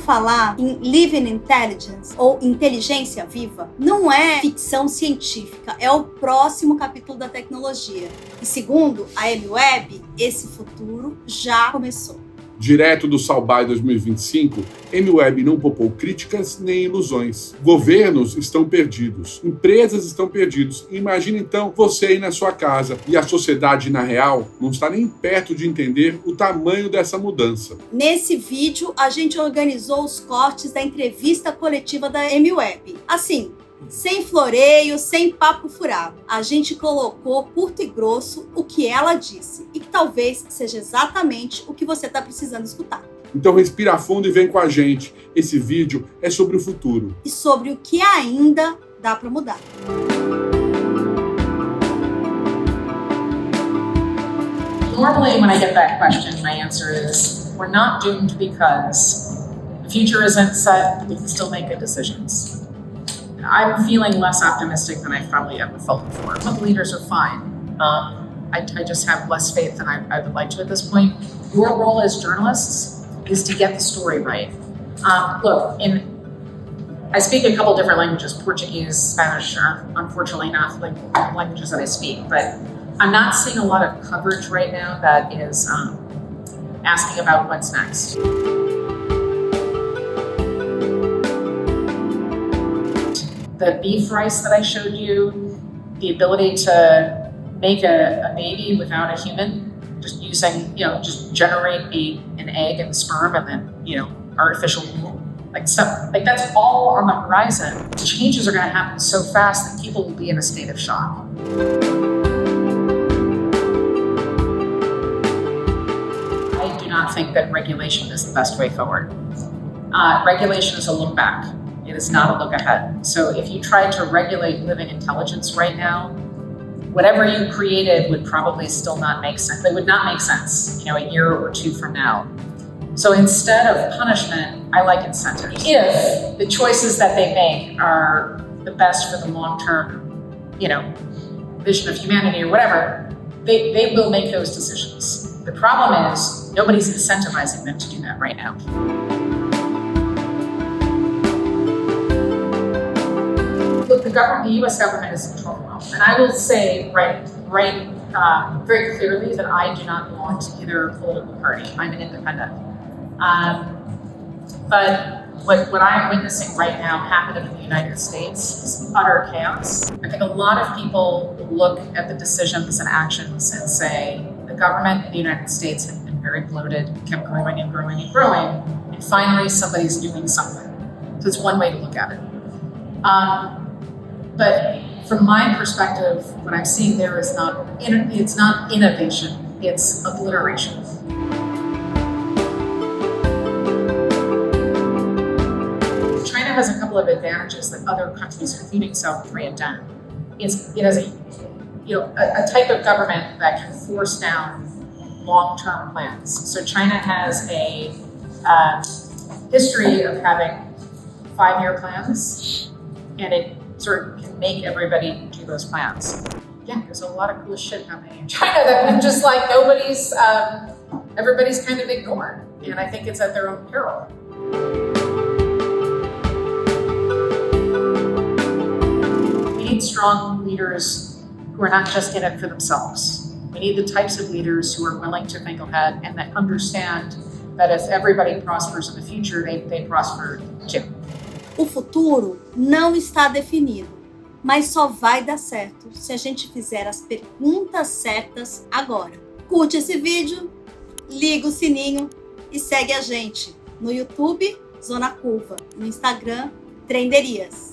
falar em Living Intelligence, ou inteligência viva, não é ficção científica, é o próximo capítulo da tecnologia. E segundo a Amy Webb, esse futuro já começou. Direto do South by 2025, Amy Webb não poupou críticas nem ilusões. Governos estão perdidos, empresas estão perdidos. Imagina então você aí na sua casa e a sociedade, na real, não está nem perto de entender o tamanho dessa mudança. Nesse vídeo, a gente organizou os cortes da entrevista coletiva da Amy Webb. Assim, sem floreio, sem papo furado. A gente colocou curto e grosso o que ela disse e que talvez seja exatamente o que você está precisando escutar. Então respira fundo e vem com a gente. Esse vídeo é sobre o futuro. E sobre o que ainda dá para mudar. Normally when I get that question, my answer is, we're not doomed because the future isn't set, but we can still make good decisions. I'm feeling less optimistic than I've probably ever felt before. Some leaders are fine. I just have less faith than I would like to at this point. Your role as journalists is to get the story right. Look, I speak a couple different languages. Portuguese, Spanish are unfortunately not languages that I speak, but I'm not seeing a lot of coverage right now that is asking about what's next. The beef rice that I showed you, the ability to make a baby without a human, just using, just generate an egg and sperm and then, artificial womb. Like that's all on the horizon. The changes are going to happen so fast that people will be in a state of shock. I do not think that regulation is the best way forward. Regulation is a look back. It is not a look ahead. So if you tried to regulate living intelligence right now, whatever you created would probably still not make sense. It would not make sense, a year or two from now. So instead of punishment, I like incentives. If the choices that they make are the best for the long-term, vision of humanity or whatever, they will make those decisions. The problem is nobody's incentivizing them to do that right now. Look, the U.S. government is in turmoil, and I will say very clearly that I do not belong to either political party. I'm an independent. But what I'm witnessing right now happening in the United States is utter chaos. I think a lot of people look at the decisions and actions and say the government in the United States had been very bloated, kept growing and growing and growing, and finally somebody's doing something. So it's one way to look at it. But from my perspective, what I'm seeing there is it's not innovation, it's obliteration. China has a couple of advantages that other countries, including South Korea, don't. It has a type of government that can force down long-term plans. So China has a history of having 5-year plans, and it sort of can make everybody do those plans. Yeah, there's a lot of cool shit happening in China that I'm just like everybody's kind of ignored. And I think it's at their own peril. We need strong leaders who are not just in it for themselves. We need the types of leaders who are willing to think ahead and that understand that if everybody prospers in the future, they prosper too. O futuro não está definido, mas só vai dar certo se a gente fizer as perguntas certas agora. Curte esse vídeo, liga o sininho e segue a gente no YouTube, Zona Curva, no Instagram, Trenderias.